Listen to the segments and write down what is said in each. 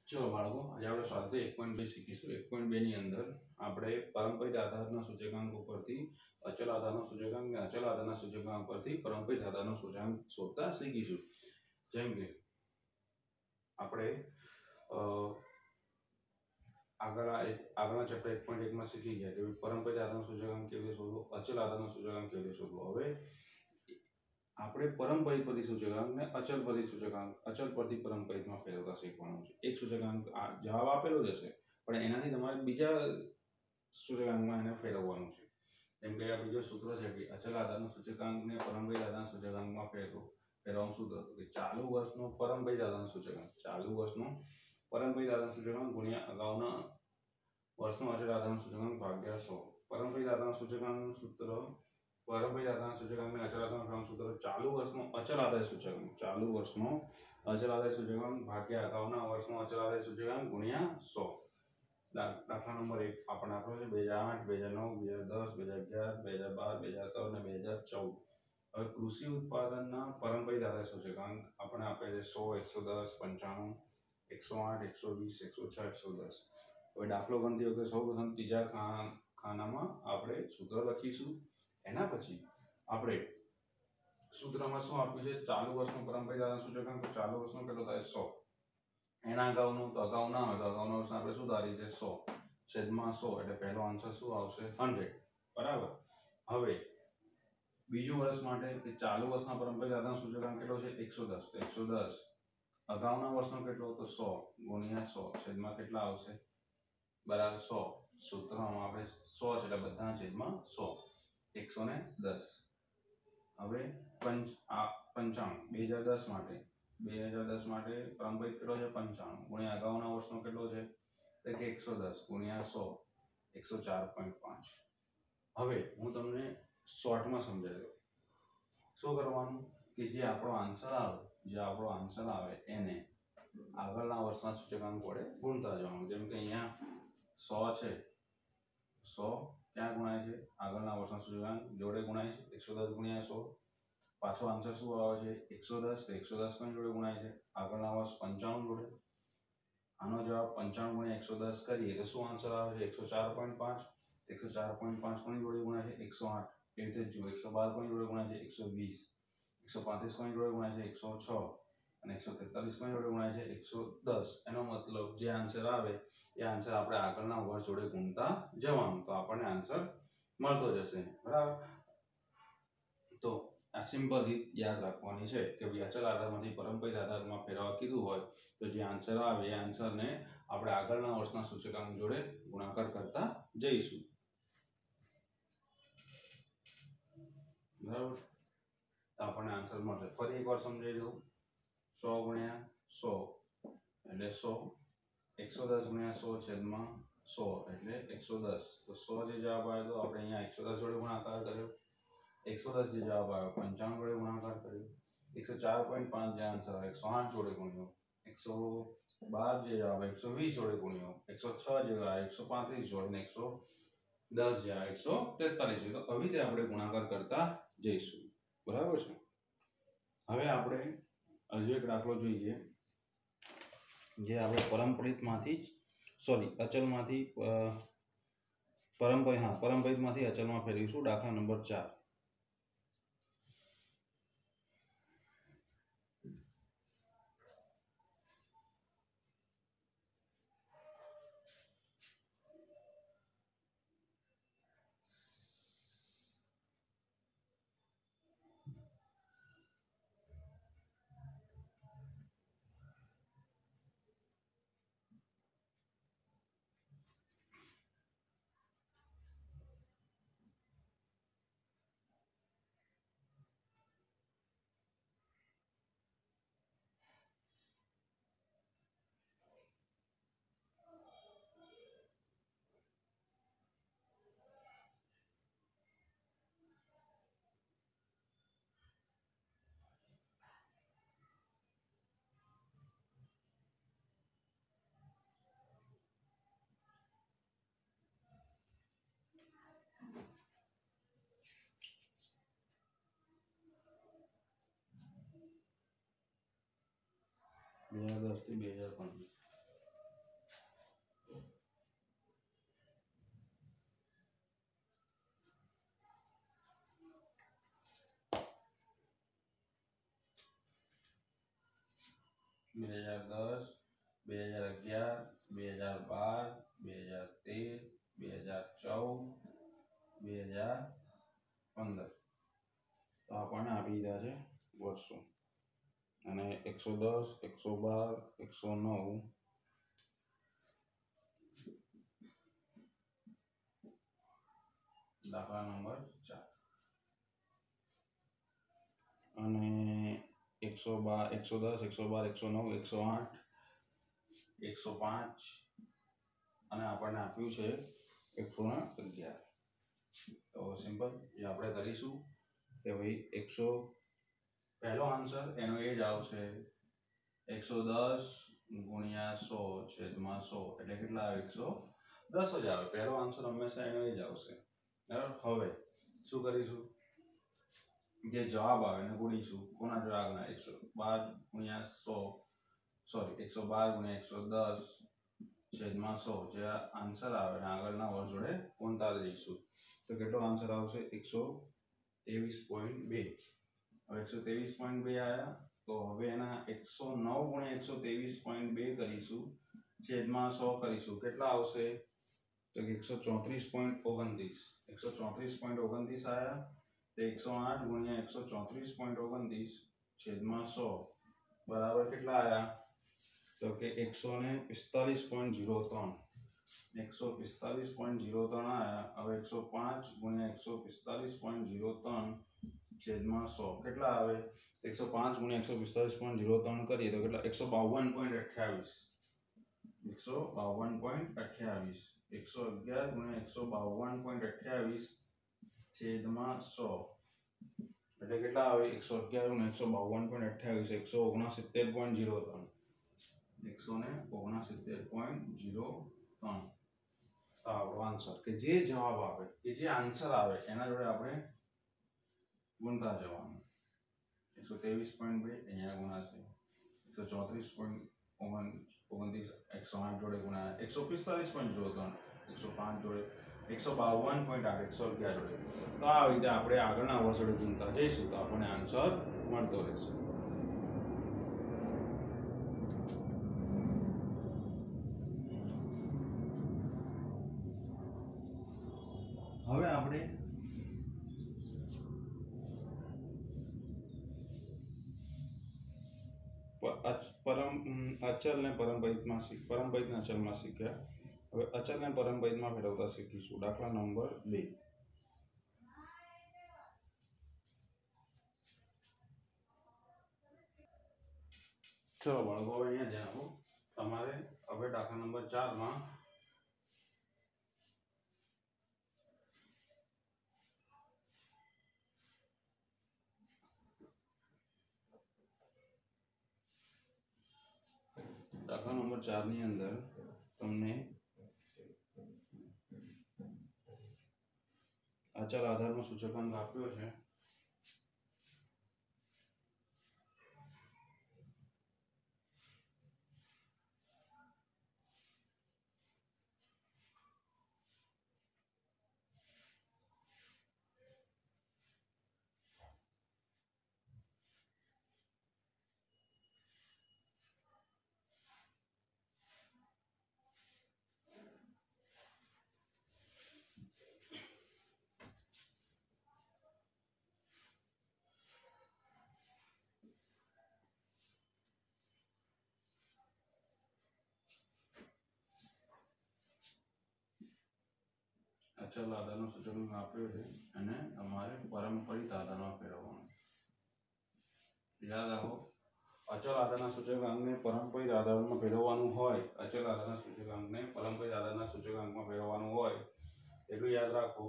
चलो बाळको आज આપણે સ્વાધ્યાય 1.2 શીખીશું 1.2 ની અંદર આપણે પરંપરિત આધારના સૂચકાંકો પરથી અચલ આધારનો સૂચકાંક અને અચલ આધારના સૂચકાંક પરથી પરંપરિત આધારનો સૂચકાંક શોધતા શીખીશું જેમ કે આપણે આગળના ચેપ્ટર 1.1 માં શીખી ગયા કે પરંપરિત આધારનો સૂચકાંક કેવી રીતે શોધવો અચલ આધારનો સૂચકાંક કેવી રીતે શોધવો હવે આપણે પરંપરિત પરથી સૂચકાંક ને અચલ પરથી સૂચકાંક અચલ પરથી પરંપરિતમાં ફેરવતા શીખવાનું છે એક સૂચકાંક જવાબ આપેલો જ હશે પણ એનાથી તમારે બીજા સૂચકાંકમાં એને ફેરવવાનું છે જેમ કે આ બીજો સૂત્ર છે કે અચલ આધારનો સૂચકાંકને પરંપરિત આધારના સૂચકાંકમાં ફેરવવાનું સૂત્ર કે ચાલુ વર્ષનો પરંપરિત આધારનો સૂચકાંક ચાલુ વર્ષનો પરંપરિત આધારનો સૂચકાંક ગુણ્યા અગાઉના વર્ષનો અચલ આધારનો સૂચકાંક ભાગ્યા 100 પરંપરિત આધારનો સૂચકાંકનું સૂત્ર પરંપરિત આધારના સૂચકાંકને અચલ આધારનું સૂત્ર ચાલુ વર્ષનો અચલ આધાર સૂચકાંક ચાલુ વર્ષનો અચલ આધાર સૂચકાંક ભાગ્યા અગાઉના વર્ષનો અચલ આધાર સૂચકાંક ગુણ્યા 100 દાખલા નંબર 1 આપણે આપ્યો છે 2008 2009 2010 2012 2013 અને 2014 હવે કૃષિ ઉત્પાદનના પરંપરિત આધાર સૂચકાંક આપણે આપે છે 100 110 95 108 120 106 110 હવે દાખલો ગણતી વખતે સૌપ્રથમ ત્રીજા ખાનામાં આપણે સૂત્ર લખીશું એના પછી આપણે સૂત્રમાં શું આપ્યું છે ચાલુ વર્ષનો પરંપરિત આધાર સૂચકાંક તો ચાલુ વર્ષનો કેટલો થાય 100 એના અગાઉનો તો અગાઉ ના હોય તો અગાઉના વર્ષને આપણે શું ધારી છે 100 છેદમાં 100 એટલે પહેલો આન્સર શું આવશે 100 બરાબર હવે બીજું વર્ષ માટે કે ચાલુ વર્ષના પરંપરિત આધાર સૂચકાંક કેટલો છે 110 તો 110 અગાઉના વર્ષનો કેટલો તો 100 ગુણ્યા 100 છેદમાં કેટલા આવશે બરાબર 100 સૂત્રમાં આપણે 100 છે એટલે બધાના છેદમાં 100 110 હવે 95 2010 માટે પરંપરિત કેટલો છે 95 ગુણ્યા અગાઉના વર્ષનો કેટલો છે તો કે 110 ગુણ્યા 100 104.5 હવે હું તમને શોર્ટમાં સમજાવી દઉં શું કરવાનું કે જે આપણો આન્સર આવે એને આગળના વર્ષના સૂચકાંક વડે ગુણતા જવાનું જેમ કે અહીંયા 100 છે 100 ક્યાં ગુણાય છે આગળના વર્ષના સૂચકાંક જોડે ગુણાય છે 110 ગુણ્યા 100 પાછો આન્સર શું આવે છે 110 તો 110 કોની જોડે ગુણાય છે આગળના વર્ષ 95 જોડે આનો જવાબ 95 ગુણ્યા 110 કરીએ તો શું આન્સર આવે છે 104.5 104.5 કોની જોડે ગુણાય છે 108 એ રીતે જો 112 કોની જોડે ગુણાય છે 120 135 કોની જોડે ગુણાય છે 106 અને 143 કોની જોડે ગુણાય છે 110 એનો મતલબ જે આન્સર આવે એ આન્સર આપણે આગળના વર્ષ જોડે ગુણતા જવાનું તો આપણને આન્સર મળતો જશે બરાબર તો આ સિમ્પલ રીત યાદ રાખવાની છે કે ભાઈ અચલ આધારમાંથી પરંપરિત આધારમાં ફેરવવા કીધું હોય તો જે આન્સર આવે એ આન્સરને આપણે આગળના વર્ષના સૂચકાંક જોડે ગુણાકાર કરતા જઈશું બરાબર તો આપણને આન્સર મળશે ફરી એકવાર સમજાવી દઉં 100 ગુણ્યા 100 એટલે 100 110 ગુણ્યા 100 છેદમાં 100 એટલે 110 તો 100 જે જવાબ આવ્યો તો આપણે અહીંયા 110 જોડે ગુણાકાર કર્યો 110 જે જવાબ આવ્યો 55 જોડે ગુણાકાર કર્યો 104.5 જે આન્સર આવે 108 જોડે ગુણ્યો 112 જે જવાબ 120 જોડે ગુણ્યો 106 જે આવે 135 જોડે ને 110 જે આવે 143 તો આવી રીતે આપણે ગુણાકાર કરતા જઈશું બરાબર છે હવે આપણે હજુ એક દાખલો જોઈએ જે આપણે અચલમાંથી પરંપરિતમાંથી અચલમાં ફેરવીશું દાખલા નંબર 4 2010 થી 2015 2010, 2011, 2012, 2013, 2014, 2015 તો આપણને આપી દીધા છે વર્ષો અને 110, 112, 109 દાખલા નંબર 4 અને 112, 110, 112, 109, 108, 105 અને આપણને આપ્યું છે 111. તો સિમ્પલ જે આપણે કરીશું કે ભાઈ 100 પહેલો આન્સર એનો એ જ આવશે 110 ગુણ્યા 100 છેદમાં 100 એટલે કેટલા આવે 110 જ આવે. પહેલો આન્સર હંમેશા એનો એ જ આવશે. બરાબર. હવે શું કરીશું જે જવાબ આવે એને ગુણીશું કોના જોડે આગળના 112 ગુણ્યા 100 સોરી 112 ગુણ્યા 110 છેદમાં 100 જે આન્સર આવે ને આગળના વર્ષ જોડે ગુણતા જઈશું તો કેટલો આન્સર આવશે 123.2. હવે 123.2 આયા તો હવે એના 109 ગુણ્યા 123.2 કરીશું છેદમાં 100 કરીશું કેટલા આવશે તો 134.29 134.29 આયા તો 108 ગુણ્યા 134.29 છેદમાં 100 બરાબર કેટલા આયા તો કે 145.03 145.03 આયા. હવે 105 ગુણ્યા 145.03 છેદમાં 100 કેટલા આવે 105 ગુણ્યા 145.03 કરીએ તો કેટલા 152.28 152.28 111 ગુણ્યા 152.28 છેદમાં 100 એટલે કેટલા આવે 111 ગુણ્યા 152.28 169.03 169.03 આપણો આન્સર કે જે જવાબ આવે કે જે આન્સર આવે એના જોડે આપણે ગુણતા જવાનું 123.2 અહીંયા ગુણાશે 134.29 108 જોડે ગુણાયા 145.03 105 જોડે 152.8 111 જોડે તો આ રીતે આપણે આગળના વર્ષ જોડે ગુણતા જઈશું તો આપણને આન્સર મળતો રહેશે. હવે આપણે અચલ ને પરમપરિતમાં પરમપરિત ને અચલમાં શીખ્યા. હવે અચલ ને પરમપરિતમાં ફેરવતા શીખીશું. દાખલા નંબર 2 ચલો બાળકો હવે અહીંયા ધ્યાન આપો તમારે હવે દાખલા નંબર 4 માં દાખલા નંબર 4 ની અંદર તમને અચલ આધારનો સૂચકાંક આપ્યો છે. અચલ આધારનો સૂચકાંક આપ્યો છે અને તમારે પરંપરિત આધારમાં ફેરવવાનો. યાદ રાખો અચલ આધારના સૂચકાંકને પરંપરિત આધારમાં ફેરવવાનું હોય અચલ આધારના સૂચકાંકને પરંપરિત આધારના સૂચકાંકમાં ફેરવવાનું હોય એટલું યાદ રાખો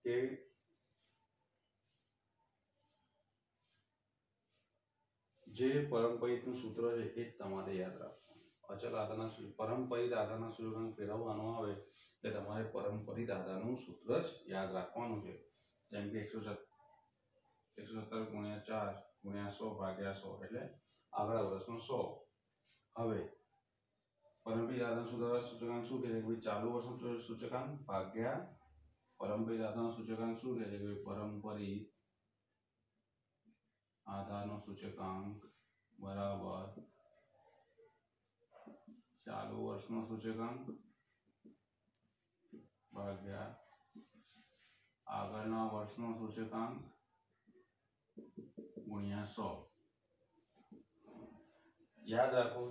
કે જે પરંપરિતનું સૂત્ર છે એ તમારે યાદ રાખવાનું. અચલ આધારના પરંપરિત આધારના સૂચકાંક ફેરવવાનો આવે એટલે તમારે પરંપરિત આધારનું સૂત્ર જ યાદ રાખવાનું છે. જેમ કે 117 ગુણ્યા 4 ગુણ્યા 100 ભાગ્યા 100 એટલે આગલા વર્ષનો 100. હવે પરંપરિત આધારનું સૂચકાંક શું કહે છે કે ચાલુ વર્ષનો સૂચકાંક ભાગ્યા પરંપરિત આધારનો સૂચકાંક શું કહે છે કે પરંપરિત આધારનો સૂચકાંક બરાબર ચાલુ વર્ષનો સૂચકાંક ભાગ્યા આગળના વર્ષનો સૂચકાંક ગુણ્યા 100। યાદ રાખો,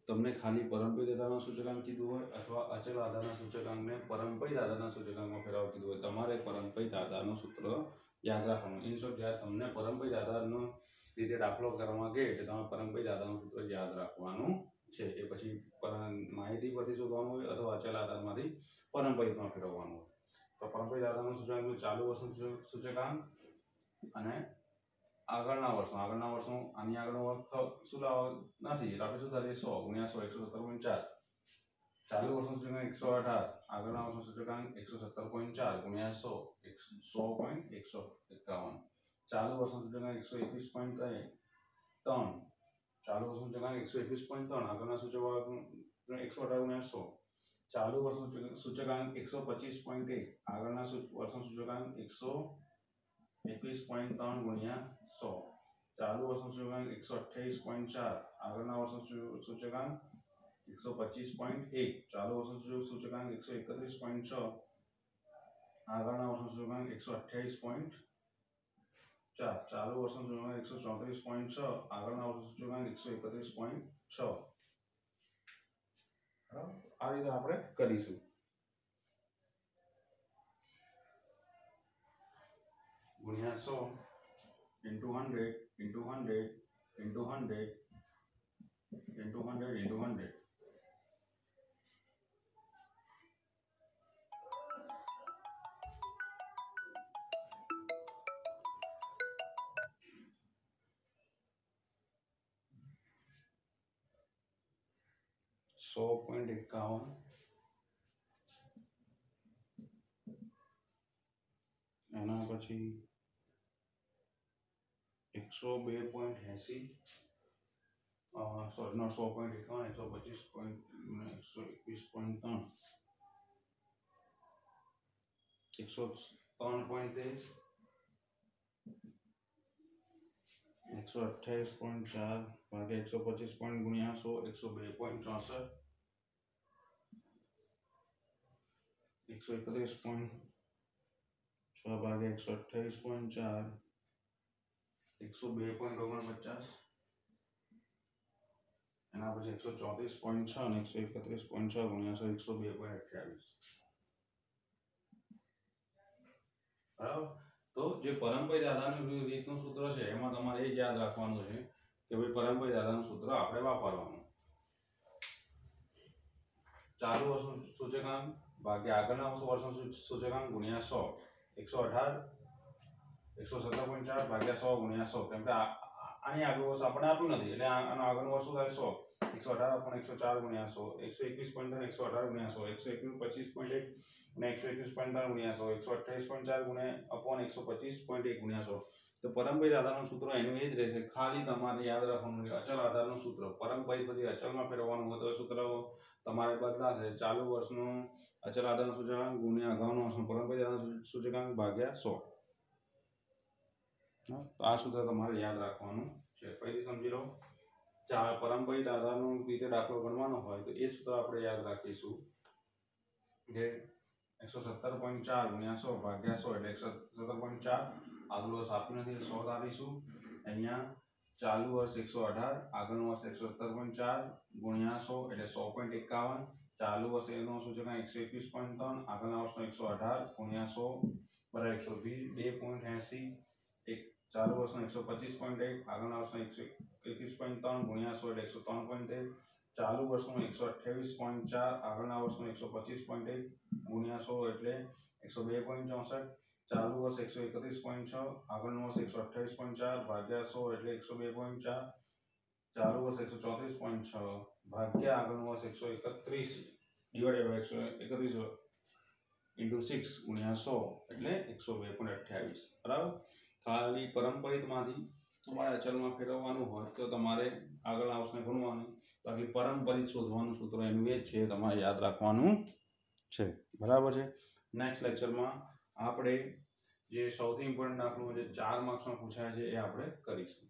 તમને ખાલી પરંપરિત આધારનો સૂચકાંક કીધું હોય અથવા અચલ આધારના સૂચકાંકને પરંપરિત આધારના સૂચકાંકમાં ફેરવવા કીધું હોય, તમારે પરંપરિત આધારનું સૂત્ર યાદ રાખવાનું। ઇન શોર્ટ, જ્યારે તમને પરંપરિત આધારનો રીતે દાખલો કરવામાં કહે એટલે તમારે પરંપરિત આધારનું સૂત્ર યાદ રાખવાનું છે। એ પછી માહિતી પરથી શોધવાનું હોય અથવા અચલ આધારમાંથી પરંપરિતમાં ફેરવવાનું હોય। તો પરંપરિત આધારનું સૂચકાંક ચાલુ વર્ષનું સૂચકાંક અને આગળના વર્ષનું આની આગળનો વર્ગ શું નથી એટલે આપણે શું થાય 100 ગુણ્યા 100 117.4। ચાલુ વર્ષનું સૂચકાંક 118, આગળના વર્ષનું સૂચકાંક 117.4 ગુણ્યા 100 ચાલુ વર્ષનું સૂચકાંક 121.3, ચાલુ વર્ષનું સૂચકાંક 121.3, આગળના સૂચકાંક 118 ગુણ્યા 100। ચાલુ વર્ષનું સૂચકાંક 125.1, આગળના વર્ષનું સૂચકાંક 121.3 ગુણ્યા 100। ચાલુ વર્ષનું સૂચકાંક 128.4, આગળના વર્ષનું સૂચકાંક 125.1, ચાલુ વર્ષનું સૂચકાંક 131.6, આગળના વર્ષનું સૂચકાંક 128.4, ચાલુ વર્ષનું સૂચકાંક 134.6, આગળના વર્ષનું સૂચકાંક 131.6। આ રીતે આપણે કરીશું। ગુણ્યા 100 into 100 into 100 into 100 into 100 into 100। એના પછી 102.80, સોરી નો 100.51, 125.121.3, 103.13, 128.4 ભાગ્યા 125 ગુણ્યા 100 102.64, 131.6 ભાગ્યા 128.4 102.49, એના પછી 134.6 અને 131.6 ગુણ્યા 102.28। બરાબર। તો જે પરંપરિત આધારનું રીતનું સૂત્ર છે એમાં તમારે એ યાદ રાખવાનું છે કે ભાઈ પરંપરિત આધારનું સૂત્ર આપણે વાપરવાનું। ચાલુ વર્ષનું સૂચકાંક ભાગ્યા આગળના વર્ષનું સૂચકાંક ગુણ્યા 100, 118 117.4 ભાગ્યા 100 ગુણ્યા 100, કેમ કે આની આગળ વર્ષ આપણે આપ્યું નથી એટલે આનો આગળનો વર્ષ શું થાય 100, 118 પણ 104 ગુણ્યા 100, 121.3 118 ગુણ્યા 100, 125.1 અને 121.3 ગુણ્યા 100, 128.4 ગુણ્યા અપોન 125.1 ગુણ્યા 100। તો પરંપરિત આધારનું સૂત્ર એનું એ જ રહેશે, ખાલી તમારે યાદ રાખવાનું કે અચલ આધારનું સૂત્ર પરંપરિત પછી અચલમાં ફેરવવાનું હોય તો સૂત્ર તમારે બદલાશે। ચાલુ વર્ષનું અચલ આધારનું સૂચકાંક ગુણ્યા અગાઉના વર્ષનું પરંપરિત આધારનું સૂચકાંક ભાગ્યા 100। તો આ સૂત્ર તમારે યાદ રાખવાનું છે। ફરીથી સમજી લો, પરંપરિત આધારનું રીતે દાખલો ગણવાનો હોય તો એ સૂત્ર આપણે યાદ રાખીશું કે 117.4 ગુણ્યા 100 ભાગ્યા 100 એટલે 117.4, આગલું વર્ષ આપ્યું નથી 100 આપીશું। અહીંયા ચાલુ વર્ષ 118, આગળનું વર્ષ 117.4 ગુણ્યા 100 એટલે 100.51, ચાલુ વર્ષ એનું સૂચકાંક 121.3, આગળના વર્ષનો 118 ગુણ્યા 100 બરાબર 122.80, ચાલુ વર્ષનો 125.1, આગળના વર્ષનો 121.3 ગુણ્યા 100 એટલે 103.13, ચાલુ વર્ષનો 128.4, આગળના વર્ષનો 125.1 ગુણ્યા 100 એટલે 102.64, ચાલુ વર્ષ 131.6, આગળનું વર્ષ 128.4 ભાગ્યા 100 એટલે 102.4, ચાલુ વર્ષ 134.6 ભાગ્યા આગળનું વર્ષ 131 ડિવાઇડેડ બાય 131 into 6 ગુણ્યા 100 એટલે 102.28। બરાબર। ખાલી પરંપરિતમાંથી તમારે અચલમાં ફેરવવાનું હોય તો તમારે આગળના વર્ષને ગણવાનું, બાકી પરંપરિત શોધવાનું સૂત્ર એનું એ જ છે, તમારે યાદ રાખવાનું છે। બરાબર છે। નેક્સ્ટ લેક્ચરમાં આપણે જે સૌથી ઇમ્પોર્ટન્ટ દાખલો જે 4 માર્ક્સનો પૂછાય છે એ આપણે કરીશું।